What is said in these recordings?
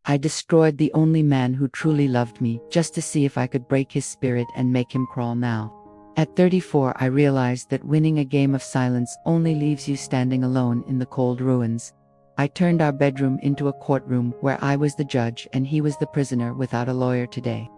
I destroyed the only man who truly loved me, just to see if I could break his spirit and make him crawl now. At 34, I realized that winning a game of silence only leaves you standing alone in the cold ruins. I turned our bedroom into a courtroom where I was the judge and he was the prisoner without a lawyer today.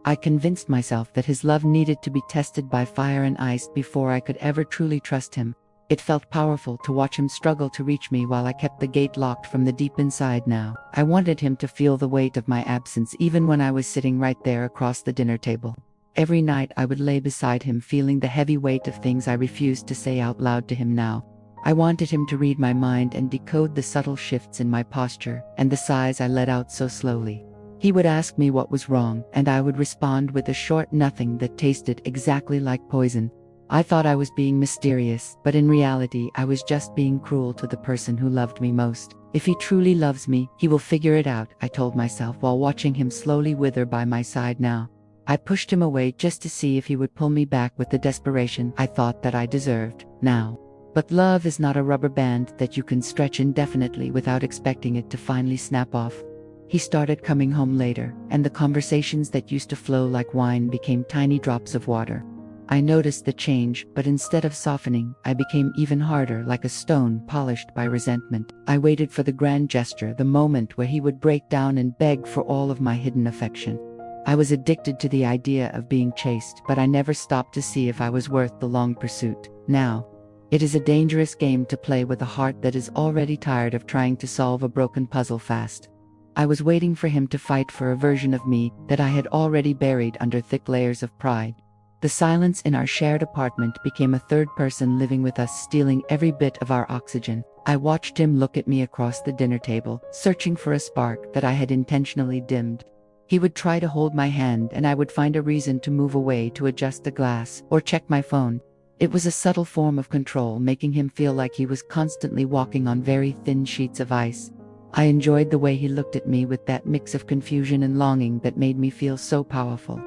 I convinced myself that his love needed to be tested by fire and ice before I could ever truly trust him. It felt powerful to watch him struggle to reach me while I kept the gate locked from the deep inside now. I wanted him to feel the weight of my absence even when I was sitting right there across the dinner table. Every night I would lay beside him feeling the heavy weight of things I refused to say out loud to him now. I wanted him to read my mind and decode the subtle shifts in my posture and the sighs I let out so slowly. He would ask me what was wrong, and I would respond with a short nothing that tasted exactly like poison. I thought I was being mysterious, but in reality I was just being cruel to the person who loved me most. If he truly loves me, he will figure it out, I told myself while watching him slowly wither by my side now. I pushed him away just to see if he would pull me back with the desperation I thought that I deserved now. But love is not a rubber band that you can stretch indefinitely without expecting it to finally snap off. He started coming home later, and the conversations that used to flow like wine became tiny drops of water. I noticed the change, but instead of softening, I became even harder, like a stone polished by resentment. I waited for the grand gesture, the moment where he would break down and beg for all of my hidden affection. I was addicted to the idea of being chased, but I never stopped to see if I was worth the long pursuit. Now, it is a dangerous game to play with a heart that is already tired of trying to solve a broken puzzle fast. I was waiting for him to fight for a version of me that I had already buried under thick layers of pride. The silence in our shared apartment became a third person living with us, stealing every bit of our oxygen. I watched him look at me across the dinner table, searching for a spark that I had intentionally dimmed. He would try to hold my hand and I would find a reason to move away, to adjust the glass, or check my phone. It was a subtle form of control, making him feel like he was constantly walking on very thin sheets of ice. I enjoyed the way he looked at me with that mix of confusion and longing that made me feel so powerful.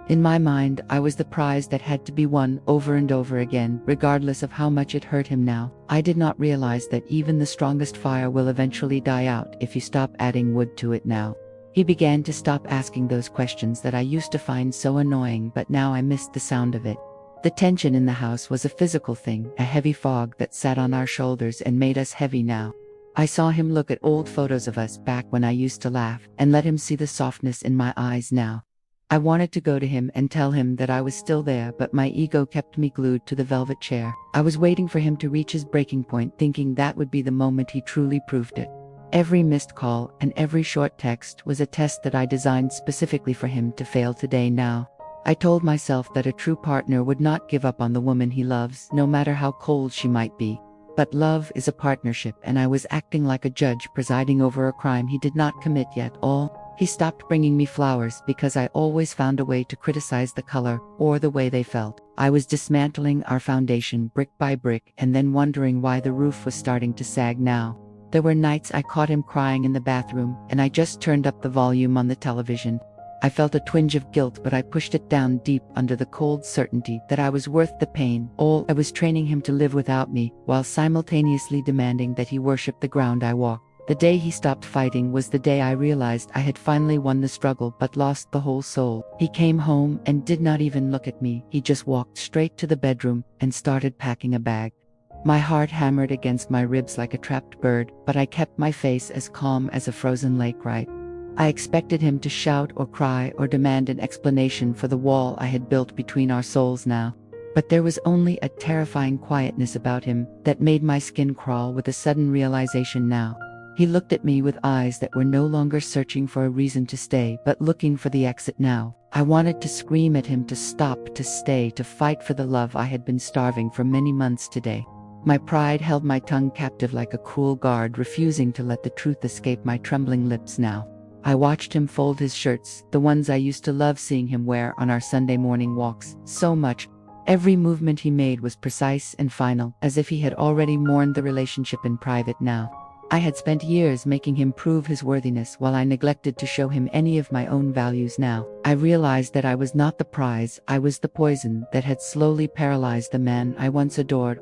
In my mind, I was the prize that had to be won over and over again, regardless of how much it hurt him now. I did not realize that even the strongest fire will eventually die out if you stop adding wood to it now. He began to stop asking those questions that I used to find so annoying, but now I missed the sound of it. The tension in the house was a physical thing, a heavy fog that sat on our shoulders and made us heavy now. I saw him look at old photos of us back when I used to laugh, and let him see the softness in my eyes now. I wanted to go to him and tell him that I was still there, but my ego kept me glued to the velvet chair. I was waiting for him to reach his breaking point, thinking that would be the moment he truly proved it. Every missed call and every short text was a test that I designed specifically for him to fail today now. I told myself that a true partner would not give up on the woman he loves, no matter how cold she might be. But love is a partnership, and I was acting like a judge presiding over a crime he did not commit yet. He stopped bringing me flowers because I always found a way to criticize the color or the way they felt. I was dismantling our foundation brick by brick and then wondering why the roof was starting to sag now. There were nights I caught him crying in the bathroom, and I just turned up the volume on the television. I felt a twinge of guilt, but I pushed it down deep under the cold certainty that I was worth the pain. I was training him to live without me, while simultaneously demanding that he worship the ground I walked. The day he stopped fighting was the day I realized I had finally won the struggle but lost the whole soul. He came home and did not even look at me. He just walked straight to the bedroom and started packing a bag. My heart hammered against my ribs like a trapped bird, but I kept my face as calm as a frozen lake. I expected him to shout or cry or demand an explanation for the wall I had built between our souls now. But there was only a terrifying quietness about him that made my skin crawl with a sudden realization now. He looked at me with eyes that were no longer searching for a reason to stay, but looking for the exit now. I wanted to scream at him to stop, to stay, to fight for the love I had been starving for many months today. My pride held my tongue captive like a cruel guard, refusing to let the truth escape my trembling lips now. I watched him fold his shirts, the ones I used to love seeing him wear on our Sunday morning walks, so much. Every movement he made was precise and final, as if he had already mourned the relationship in private now. I had spent years making him prove his worthiness while I neglected to show him any of my own values now. I realized that I was not the prize, I was the poison that had slowly paralyzed the man I once adored.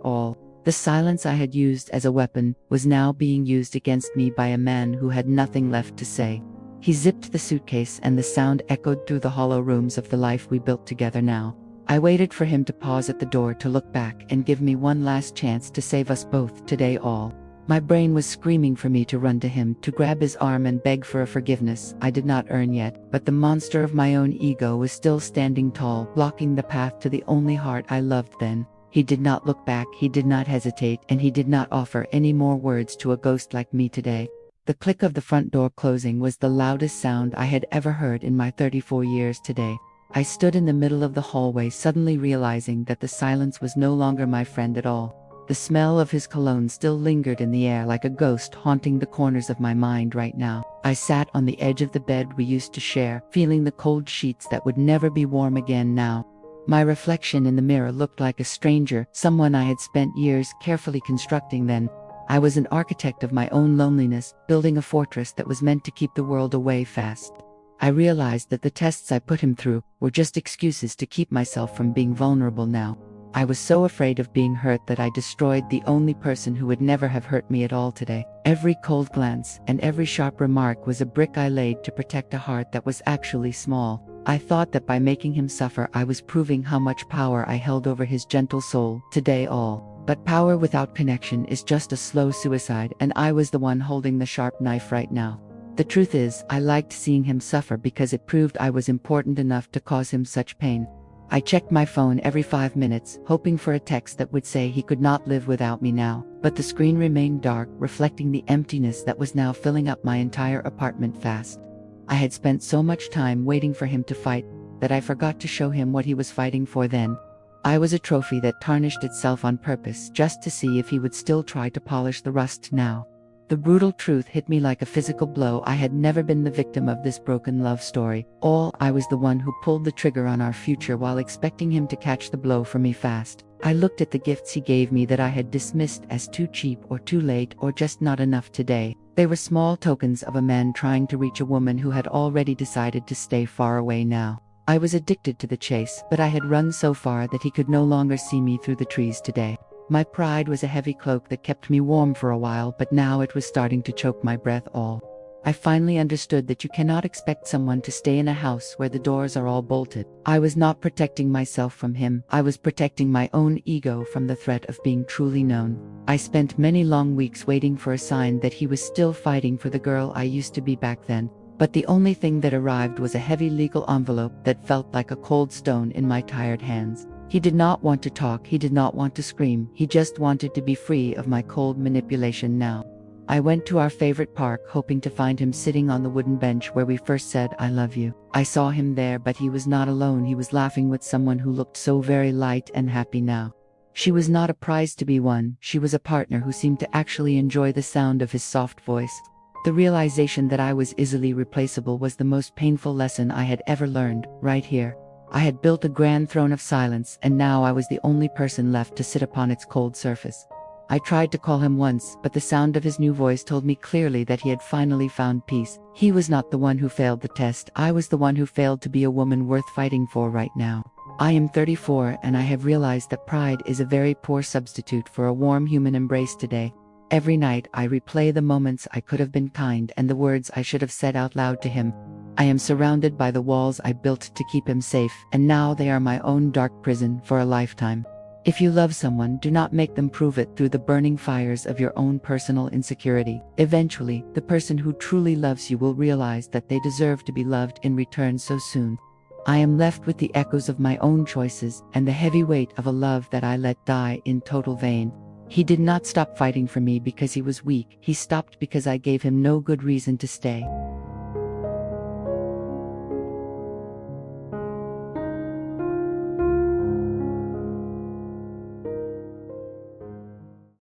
The silence I had used as a weapon was now being used against me by a man who had nothing left to say. He zipped the suitcase and the sound echoed through the hollow rooms of the life we built together now. I waited for him to pause at the door to look back and give me one last chance to save us both today all. My brain was screaming for me to run to him, to grab his arm and beg for a forgiveness I did not earn yet, but the monster of my own ego was still standing tall, blocking the path to the only heart I loved then. He did not look back, he did not hesitate, and he did not offer any more words to a ghost like me today. The click of the front door closing was the loudest sound I had ever heard in my 34 years today. I stood in the middle of the hallway, suddenly realizing that the silence was no longer my friend at all. The smell of his cologne still lingered in the air like a ghost haunting the corners of my mind right now. I sat on the edge of the bed we used to share, feeling the cold sheets that would never be warm again now. My reflection in the mirror looked like a stranger, someone I had spent years carefully constructing then. I was an architect of my own loneliness, building a fortress that was meant to keep the world away fast. I realized that the tests I put him through were just excuses to keep myself from being vulnerable now. I was so afraid of being hurt that I destroyed the only person who would never have hurt me at all today. Every cold glance and every sharp remark was a brick I laid to protect a heart that was actually small. I thought that by making him suffer I was proving how much power I held over his gentle soul today all. But power without connection is just a slow suicide, and I was the one holding the sharp knife right now. The truth is, I liked seeing him suffer because it proved I was important enough to cause him such pain. I checked my phone every 5 minutes, hoping for a text that would say he could not live without me now, but the screen remained dark, reflecting the emptiness that was now filling up my entire apartment fast. I had spent so much time waiting for him to fight that I forgot to show him what he was fighting for then. I was a trophy that tarnished itself on purpose just to see if he would still try to polish the rust now. The brutal truth hit me like a physical blow. I had never been the victim of this broken love story. I was the one who pulled the trigger on our future while expecting him to catch the blow for me fast. I looked at the gifts he gave me that I had dismissed as too cheap or too late or just not enough today. They were small tokens of a man trying to reach a woman who had already decided to stay far away now. I was addicted to the chase, but I had run so far that he could no longer see me through the trees today. My pride was a heavy cloak that kept me warm for a while, but now it was starting to choke my breath all. I finally understood that you cannot expect someone to stay in a house where the doors are all bolted. I was not protecting myself from him, I was protecting my own ego from the threat of being truly known. I spent many long weeks waiting for a sign that he was still fighting for the girl I used to be back then. But the only thing that arrived was a heavy legal envelope that felt like a cold stone in my tired hands. He did not want to talk, he did not want to scream, he just wanted to be free of my cold manipulation now. I went to our favorite park, hoping to find him sitting on the wooden bench where we first said I love you. I saw him there, but he was not alone. He was laughing with someone who looked so very light and happy now. She was not a prize to be won, she was a partner who seemed to actually enjoy the sound of his soft voice. The realization that I was easily replaceable was the most painful lesson I had ever learned, right here. I had built a grand throne of silence, and now I was the only person left to sit upon its cold surface. I tried to call him once, but the sound of his new voice told me clearly that he had finally found peace. He was not the one who failed the test, I was the one who failed to be a woman worth fighting for right now. I am 34, and I have realized that pride is a very poor substitute for a warm human embrace today. Every night I replay the moments I could have been kind and the words I should have said out loud to him. I am surrounded by the walls I built to keep him safe, and now they are my own dark prison for a lifetime. If you love someone, do not make them prove it through the burning fires of your own personal insecurity. Eventually, the person who truly loves you will realize that they deserve to be loved in return so soon. I am left with the echoes of my own choices and the heavy weight of a love that I let die in total vain. He did not stop fighting for me because he was weak. He stopped because I gave him no good reason to stay.